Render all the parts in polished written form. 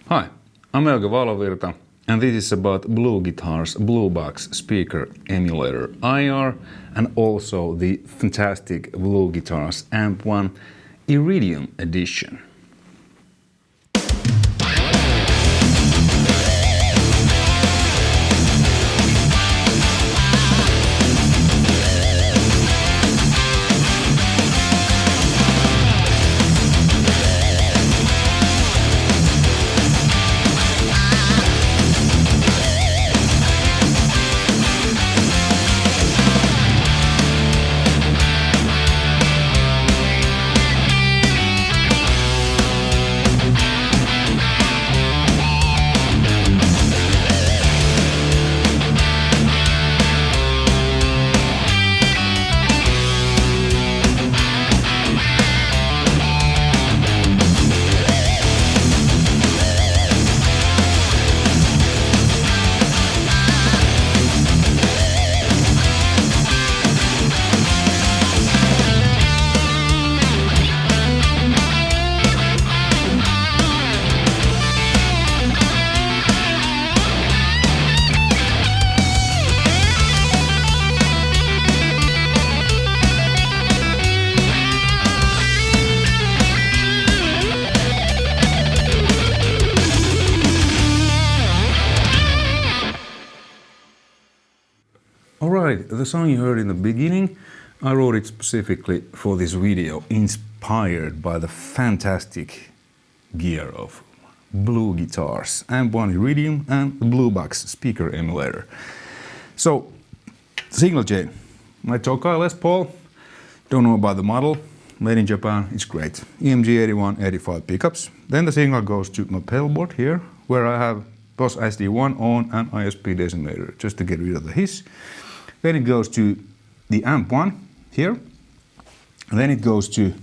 Hi, I'm Euge Valovirta, and this is about BluGuitar's BluBox speaker emulator IR and also the fantastic BluGuitar's AMP1 IRIDIUM edition. Alright, the song you heard in the beginning, I wrote it specifically for this video, inspired by the fantastic gear of BluGuitar's AMP1 IRIDIUM and the BluBox speaker emulator. So, signal chain. My Tokai Les Paul, don't know about the model, made in Japan, it's great. EMG 81, 85 pickups. Then the signal goes to my pedal board here, where I have BOS SD1 on and ISP decimator, just to get rid of the hiss. Then it goes to the AMP1 here. And then it goes to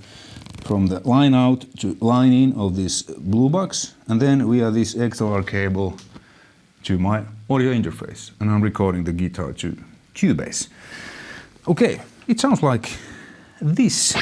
from the line out to line in of this BluBox, and then via this XLR cable to my audio interface. And I'm recording the guitar to Cubase. Okay, it sounds like this.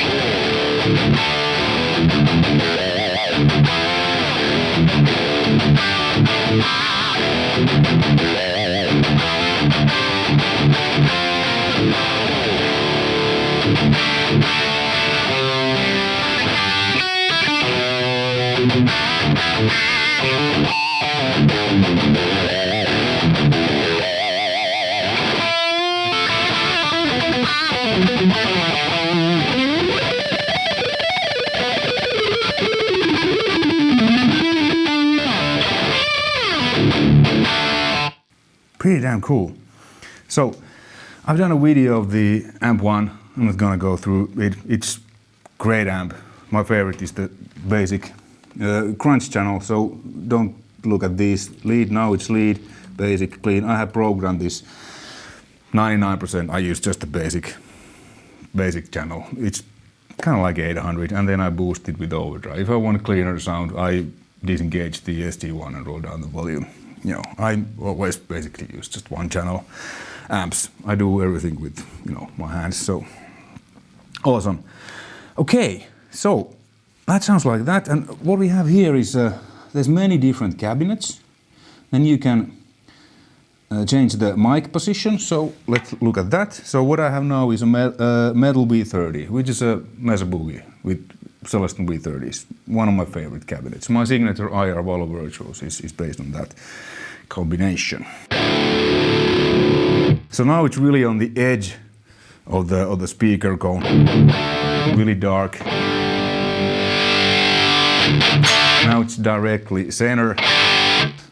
Pretty damn cool. So, I've done a video of the AMP1. I'm not gonna go through it. It's great amp. My favorite is the basic crunch channel, so don't look at these. Lead, now it's lead, basic, clean. I have programmed this 99%. I use just the basic channel. It's kind of like 800, and then I boost it with overdrive. If I want a cleaner sound, I disengage the SD1 and roll down the volume. You know, I always basically use just one channel amps. I do everything with, you know, my hands, so awesome. Okay, so that sounds like that, and what we have here is there's many different cabinets, and you can change the mic position, so let's look at that. So what I have now is a metal V30, which is a Mesa Boogie with Celestion V30s, one of my favorite cabinets. My signature IR Valovirta is based on that combination. So now it's really on the edge of the speaker cone, really dark. Now it's directly center.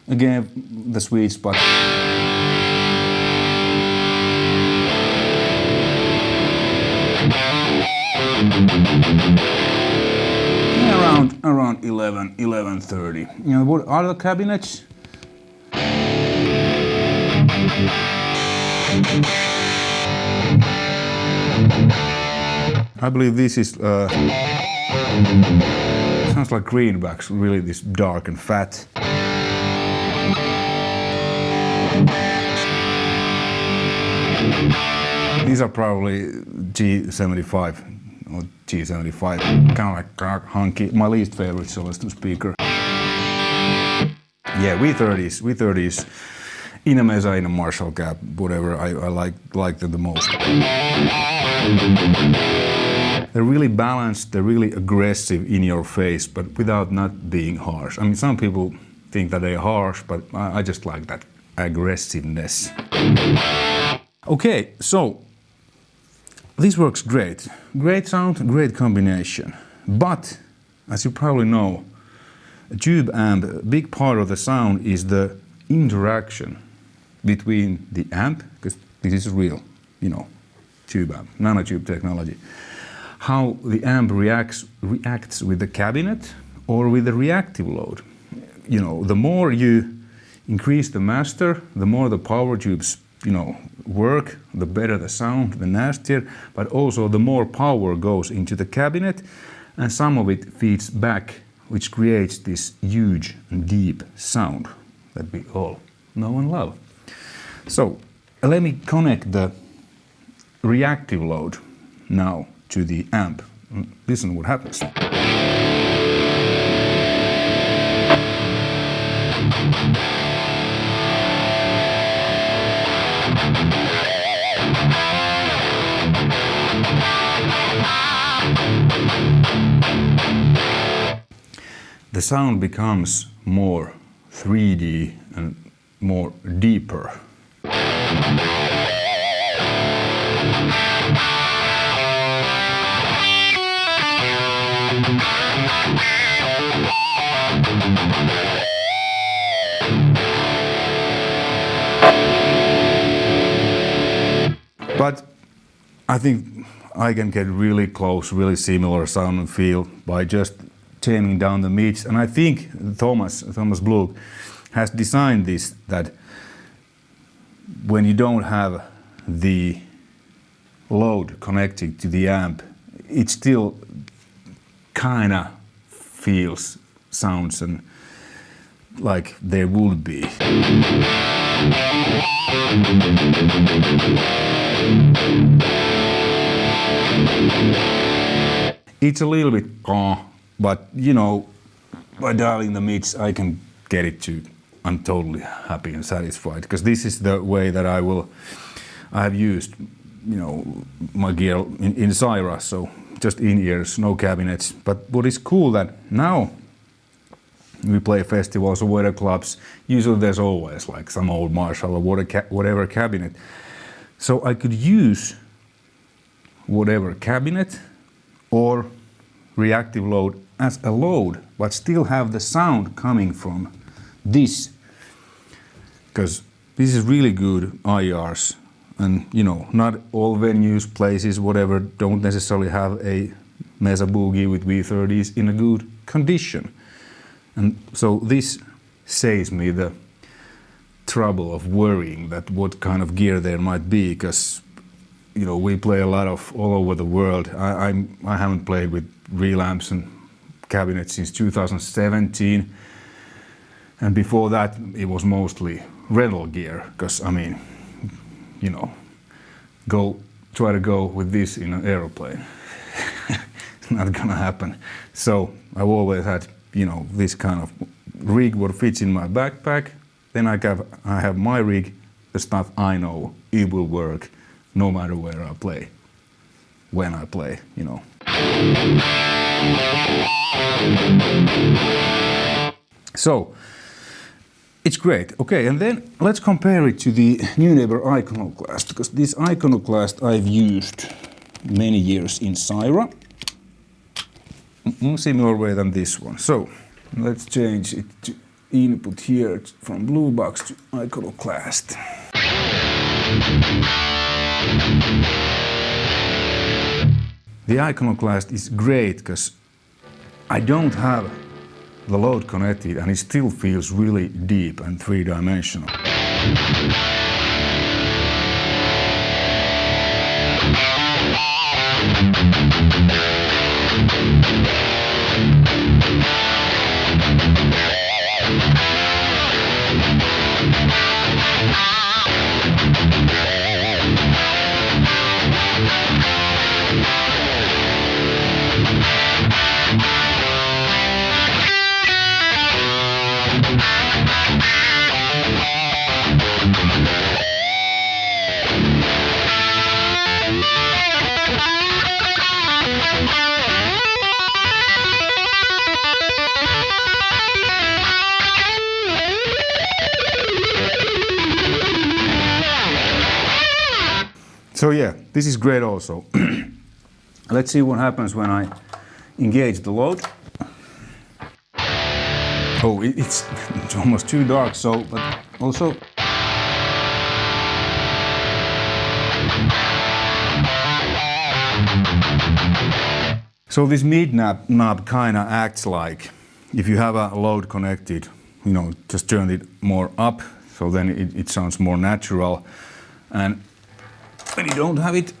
Again, the sweet spot. Around 11:30. You know, what are the cabinets? I believe this is sounds like greenbacks, really this dark and fat. These are probably G75 or G75, kind of like dark, hunky. My least favorite Celestion speaker. Yeah, V30s, in a Mesa, in a Marshall cab, whatever, I like them the most. They're really balanced, they're really aggressive in your face, but without not being harsh. I mean, some people think that they're harsh, but I just like that aggressiveness. Okay, so this works great. Great sound, great combination. But, as you probably know, a tube amp, a big part of the sound is the interaction between the amp, because this is real, you know, tube amp, nanotube technology. How the amp reacts with the cabinet or with the reactive load. You know, the more you increase the master, the more the power tubes, you know, work, the better the sound, the nastier, but also the more power goes into the cabinet and some of it feeds back, which creates this huge and deep sound that we all know and love. So let me connect the reactive load now to the amp. Listen what happens. The sound becomes more 3D and more deeper. But I think I can get really close, really similar sound and feel by just taming down the mids. And I think Thomas Blug has designed this, that when you don't have the load connected to the amp, it still kinda feels, sounds and like there would be. It's a little bit but you know, by dialing the mids I can get it to, I'm totally happy and satisfied, because this is the way that I have used, you know, my gear in Syra, so just in-ears, no cabinets. But what is cool that now we play festivals or weather clubs, usually there's always like some old Marshall or whatever cabinet. So I could use whatever cabinet or reactive load as a load, but still have the sound coming from this. Because this is really good IRs. And you know, not all venues, places, whatever, don't necessarily have a Mesa Boogie with V30s in a good condition. And so this saves me the trouble of worrying that what kind of gear there might be, because you know, we play a lot of all over the world. I haven't played with real amps and cabinets since 2017, and before that it was mostly rental gear, because I mean, you know, try to go with this in an aeroplane. It's not gonna happen. So I've always had, you know, this kind of rig what fits in my backpack. Then I have my rig, the stuff I know it will work no matter where I play, when I play, you know. So it's great. Okay, and then let's compare it to the Neunaber Iconoclast, because this Iconoclast I've used many years in Syra. Similar way than this one. So let's change it to input here from BluBox to Iconoclast. The Iconoclast is great because I don't have the load connected and it still feels really deep and three-dimensional. So yeah, this is great also. Let's see what happens when I engage the load. Oh, it's almost too dark, so, but also. So this mid knob kind of acts like, if you have a load connected, you know, just turn it more up, so then it sounds more natural. And when you don't have it,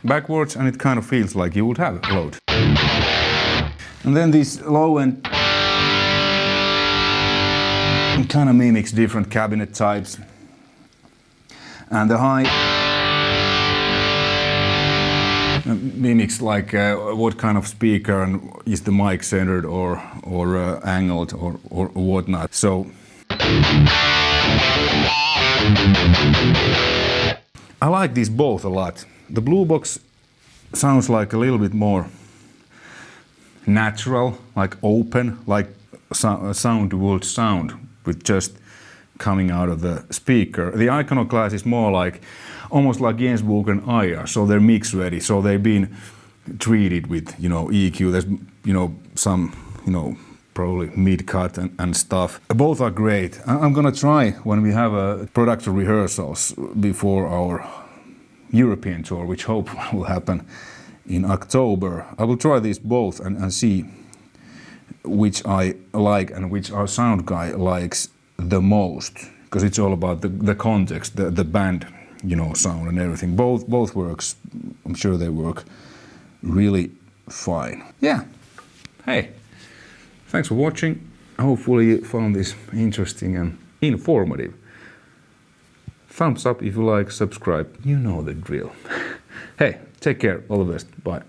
backwards, and it kind of feels like you would have a load. And then this low end kind of mimics different cabinet types. And the high mimics like what kind of speaker and is the mic centered or angled or whatnot. So I like these both a lot. The BluBox sounds like a little bit more natural, like open, like a sound would sound with just coming out of the speaker. The Iconoclast is more like, almost like Gainsbourg and IR, so they're mix ready, so they've been treated with, you know, EQ, there's, you know, some, you know, probably mid-cut and stuff. Both are great. I'm gonna try when we have a production rehearsals before our European tour, which hope will happen in October. I will try these both and see which I like and which our sound guy likes the most, because it's all about the context, the band, you know, sound and everything. Both works. I'm sure they work really fine. Yeah. Hey, thanks for watching. Hopefully you found this interesting and informative. Thumbs up if you like, subscribe. You know the drill. Hey, take care. All the best. Bye.